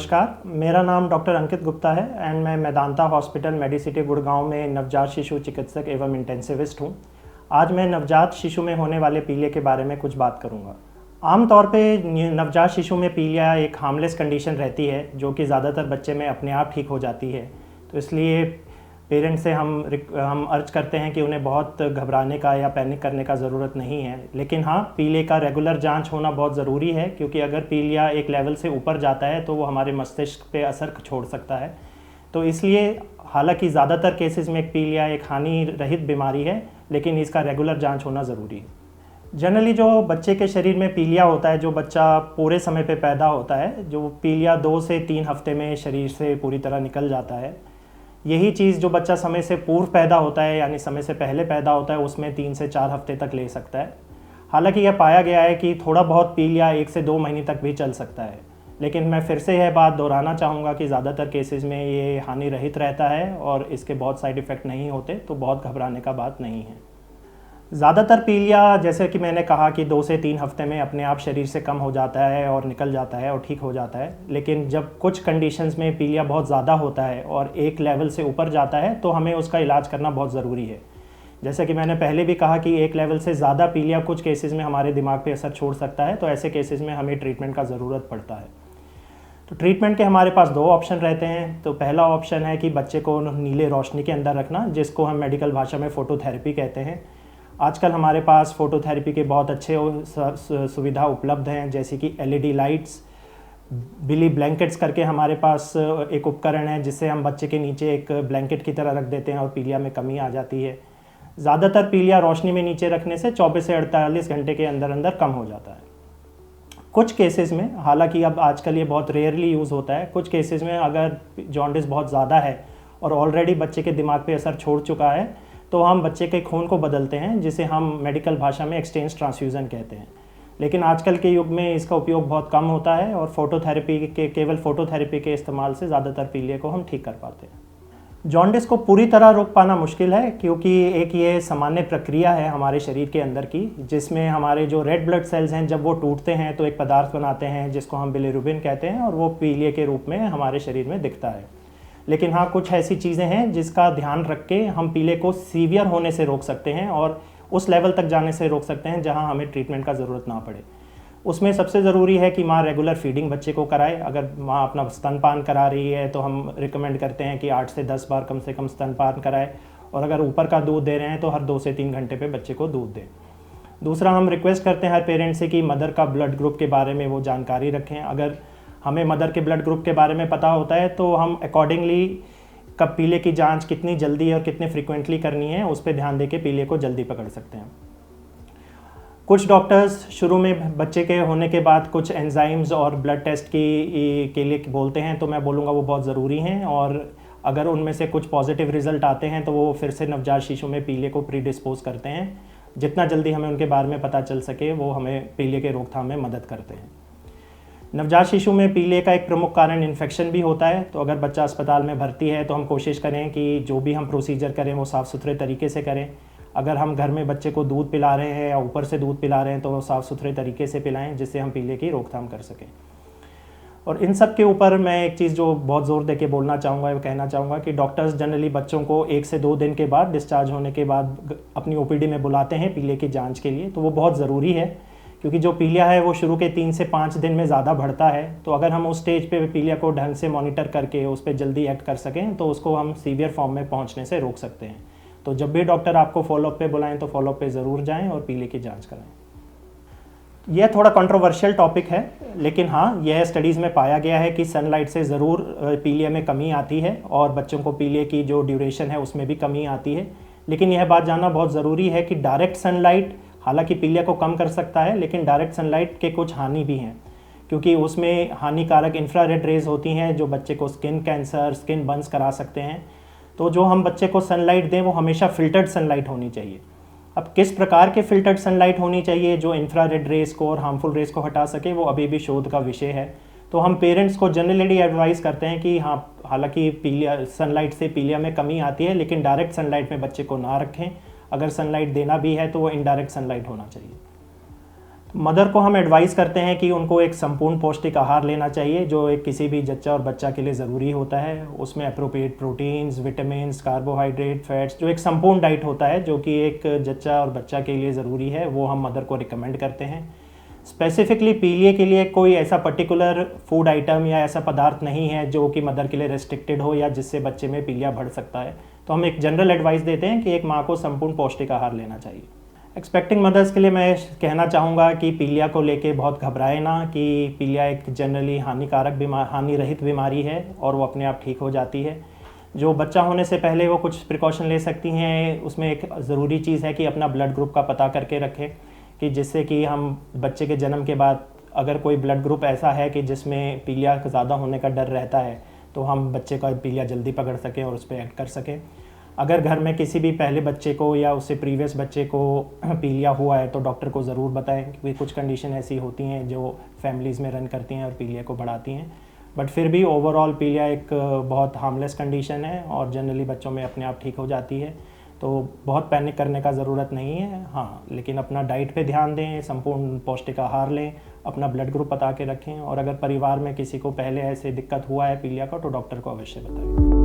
नमस्कार, मेरा नाम डॉक्टर अंकित गुप्ता है एंड मैं मेदांता हॉस्पिटल मेडिसिटी गुड़गांव में नवजात शिशु चिकित्सक एवं इंटेंसिविस्ट हूं। आज मैं नवजात शिशु में होने वाले पीलिया के बारे में कुछ बात करूंगा। आमतौर पे नवजात शिशु में पीलिया एक हार्मलेस कंडीशन रहती है जो कि ज़्यादातर बच्चे में अपने आप ठीक हो जाती है। तो इसलिए पेरेंट्स से हम अर्ज करते हैं कि उन्हें बहुत घबराने का या पैनिक करने का ज़रूरत नहीं है। लेकिन हाँ, पीलिया का रेगुलर जांच होना बहुत ज़रूरी है, क्योंकि अगर पीलिया एक लेवल से ऊपर जाता है तो वो हमारे मस्तिष्क पे असर छोड़ सकता है। तो इसलिए हालांकि ज़्यादातर केसेस में पीलिया एक हानि रहित बीमारी है, लेकिन इसका रेगुलर जाँच होना ज़रूरी है। जनरली जो बच्चे के शरीर में पीलिया होता है, जो बच्चा पूरे समय पे पैदा होता है, जो पीलिया 2 से 3 हफ्ते में शरीर से पूरी तरह निकल जाता है। यही चीज़ जो बच्चा समय से पूर्व पैदा होता है यानी समय से पहले पैदा होता है, उसमें 3 से 4 हफ्ते तक ले सकता है। हालांकि यह पाया गया है कि थोड़ा बहुत पीलिया 1 से 2 महीने तक भी चल सकता है। लेकिन मैं फिर से यह बात दोहराना चाहूँगा कि ज़्यादातर केसेस में ये हानि रहित रहता है और इसके बहुत साइड इफ़ेक्ट नहीं होते, तो बहुत घबराने का बात नहीं है। ज़्यादातर पीलिया, जैसे कि मैंने कहा कि 2 से 3 हफ्ते में अपने आप शरीर से कम हो जाता है और निकल जाता है और ठीक हो जाता है। लेकिन जब कुछ कंडीशंस में पीलिया बहुत ज़्यादा होता है और एक लेवल से ऊपर जाता है तो हमें उसका इलाज करना बहुत ज़रूरी है। जैसे कि मैंने पहले भी कहा कि एक लेवल से ज़्यादा पीलिया कुछ केसेस में हमारे दिमाग पे असर छोड़ सकता है, तो ऐसे केसेस में हमें ट्रीटमेंट का ज़रूरत पड़ता है। तो ट्रीटमेंट के हमारे पास 2 ऑप्शन रहते हैं। तो पहला ऑप्शन है कि बच्चे को नीले रोशनी के अंदर रखना, जिसको हम मेडिकल भाषा में फ़ोटोथेरेपी कहते हैं। आजकल हमारे पास फ़ोटोथेरेपी के बहुत अच्छे सुविधा उपलब्ध हैं, जैसे कि LED लाइट्स, बिली ब्लैंकेट्स करके हमारे पास एक उपकरण है जिससे हम बच्चे के नीचे एक ब्लैंकेट की तरह रख देते हैं और पीलिया में कमी आ जाती है। ज़्यादातर पीलिया रोशनी में नीचे रखने से 24 से 48 घंटे के अंदर अंदर कम हो जाता है। कुछ केसेस में, हालांकि अब आजकल ये बहुत रेयरली यूज़ होता है, कुछ केसेस में अगर जॉन्डिस बहुत ज़्यादा है और ऑलरेडी बच्चे के दिमाग पे असर छोड़ चुका है, तो हम बच्चे के खून को बदलते हैं, जिसे हम मेडिकल भाषा में एक्सचेंज ट्रांसफ्यूज़न कहते हैं। लेकिन आजकल के युग में इसका उपयोग बहुत कम होता है और केवल फ़ोटोथेरेपी के इस्तेमाल से ज़्यादातर पीलिया को हम ठीक कर पाते हैं। जॉन्डिस को पूरी तरह रोक पाना मुश्किल है, क्योंकि एक ये सामान्य प्रक्रिया है हमारे शरीर के अंदर की, जिसमें हमारे जो रेड ब्लड सेल्स हैं जब वो टूटते हैं तो एक पदार्थ बनाते हैं जिसको हम बिलिरुबिन कहते हैं, और वो पीलिया के रूप में हमारे शरीर में दिखता है। लेकिन हाँ, कुछ ऐसी चीज़ें हैं जिसका ध्यान रख के हम पीलिया को सीवियर होने से रोक सकते हैं और उस लेवल तक जाने से रोक सकते हैं जहाँ हमें ट्रीटमेंट का ज़रूरत ना पड़े। उसमें सबसे ज़रूरी है कि माँ रेगुलर फीडिंग बच्चे को कराए। अगर माँ अपना स्तनपान करा रही है तो हम रिकमेंड करते हैं कि 8 से 10 बार कम से कम स्तनपान कराए, और अगर ऊपर का दूध दे रहे हैं तो हर 2 से 3 घंटे पे बच्चे को दूध दें। दूसरा, हम रिक्वेस्ट करते हैं हर पेरेंट्स से कि मदर का ब्लड ग्रुप के बारे में वो जानकारी रखें। अगर हमें मदर के ब्लड ग्रुप के बारे में पता होता है तो हम अकॉर्डिंगली कब पीलिया की जांच कितनी जल्दी और कितने फ्रीक्वेंटली करनी है उस पर ध्यान देके पीलिया को जल्दी पकड़ सकते हैं। कुछ डॉक्टर्स शुरू में बच्चे के होने के बाद कुछ एंजाइम्स और ब्लड टेस्ट के लिए बोलते हैं, तो मैं बोलूँगा वो बहुत ज़रूरी हैं, और अगर उनमें से कुछ पॉजिटिव रिजल्ट आते हैं तो वो फिर से नवजात शिशु में पीलिया को प्रीडिस्पोज करते हैं। जितना जल्दी हमें उनके बारे में पता चल सके वो हमें पीलिया के रोकथाम में मदद करते हैं। नवजात शिशु में पीलिया का एक प्रमुख कारण इन्फेक्शन भी होता है, तो अगर बच्चा अस्पताल में भर्ती है तो हम कोशिश करें कि जो भी हम प्रोसीजर करें वो साफ़ सुथरे तरीके से करें। अगर हम घर में बच्चे को दूध पिला रहे हैं या ऊपर से दूध पिला रहे हैं तो वो साफ़ सुथरे तरीके से पिलाएं, जिससे हम पीलिया की रोकथाम कर सकें। और इन सब के ऊपर मैं एक चीज़ जो बहुत ज़ोर दे के बोलना चाहूँगा, वो कहना चाहूँगा कि डॉक्टर्स जनरली बच्चों को 1 से 2 दिन के बाद डिस्चार्ज होने के बाद अपनी OPD में बुलाते हैं पीलिया की जाँच के लिए। तो वो बहुत ज़रूरी है, क्योंकि जो पीलिया है वो शुरू के 3 से 5 दिन में ज़्यादा बढ़ता है। तो अगर हम उस स्टेज पे पीलिया को ढंग से मॉनिटर करके उस पर जल्दी एक्ट कर सकें तो उसको हम सीवियर फॉर्म में पहुंचने से रोक सकते हैं। तो जब भी डॉक्टर आपको फॉलोअप पे बुलाएं तो फॉलोअप पे ज़रूर जाएं और पीलिया की जांच कराएं। यह थोड़ा कंट्रोवर्शियल टॉपिक है, लेकिन हाँ, यह स्टडीज़ में पाया गया है कि सनलाइट से ज़रूर पीलिया में कमी आती है और बच्चों को पीलिया की जो ड्यूरेशन है उसमें भी कमी आती है। लेकिन यह बात जानना बहुत ज़रूरी है कि डायरेक्ट सनलाइट हालांकि पीलिया को कम कर सकता है, लेकिन डायरेक्ट सनलाइट के कुछ हानि भी हैं, क्योंकि उसमें हानिकारक इंफ्रारेड रेज होती हैं जो बच्चे को स्किन कैंसर, स्किन बर्न्स करा सकते हैं। तो जो हम बच्चे को सनलाइट दें वो हमेशा फ़िल्टर्ड सनलाइट होनी चाहिए। अब किस प्रकार के फ़िल्टर्ड सनलाइट होनी चाहिए जो इंफ्रारेड रेज को और हार्मफुल रेज को हटा सके, वो अभी भी शोध का विषय है। तो हम पेरेंट्स को जनरली एडवाइस करते हैं कि हाँ, हालांकि पीलिया सनलाइट से पीलिया में कमी आती है, लेकिन डायरेक्ट सनलाइट में बच्चे को ना रखें। अगर सनलाइट देना भी है तो वो इनडायरेक्ट सनलाइट होना चाहिए। मदर को हम एडवाइस करते हैं कि उनको एक संपूर्ण पौष्टिक आहार लेना चाहिए, जो एक किसी भी जच्चा और बच्चा के लिए ज़रूरी होता है। उसमें appropriate proteins, vitamins, carbohydrate, fats, जो एक संपूर्ण डाइट होता है जो कि एक जच्चा और बच्चा के लिए ज़रूरी है, वो हम मदर को रिकमेंड करते हैं। स्पेसिफिकली पीलिया के लिए कोई ऐसा पर्टिकुलर फूड आइटम या ऐसा पदार्थ नहीं है जो कि मदर के लिए रेस्ट्रिक्टेड हो या जिससे बच्चे में पीलिया बढ़ सकता है। तो हम एक जनरल एडवाइस देते हैं कि एक माँ को संपूर्ण पौष्टिक आहार लेना चाहिए। एक्सपेक्टिंग मदर्स के लिए मैं कहना चाहूँगा कि पीलिया को लेके बहुत घबराए ना, कि पीलिया एक जनरली हानि रहित बीमारी है और वो अपने आप ठीक हो जाती है। जो बच्चा होने से पहले वो कुछ प्रिकॉशन ले सकती हैं, उसमें एक ज़रूरी चीज़ है कि अपना ब्लड ग्रुप का पता करके रखें, कि जिससे कि हम बच्चे के जन्म के बाद अगर कोई ब्लड ग्रुप ऐसा है कि जिसमें पीलिया ज़्यादा होने का डर रहता है, तो हम बच्चे का पीलिया जल्दी पकड़ सकें और उस पर एक्ट कर सकें। अगर घर में किसी भी पहले बच्चे को या उससे प्रीवियस बच्चे को पीलिया हुआ है तो डॉक्टर को ज़रूर बताएं, क्योंकि कुछ कंडीशन ऐसी होती हैं जो फैमिलीज़ में रन करती हैं और पीलिया को बढ़ाती हैं। बट फिर भी ओवरऑल पीलिया एक बहुत हार्मलेस कंडीशन है और जनरली बच्चों में अपने आप ठीक हो जाती है, तो बहुत पैनिक करने का ज़रूरत नहीं है। हाँ, लेकिन अपना डाइट पे ध्यान दें, संपूर्ण पौष्टिक आहार लें, अपना ब्लड ग्रुप बता के रखें, और अगर परिवार में किसी को पहले ऐसे दिक्कत हुआ है पीलिया का तो डॉक्टर को अवश्य बताएं।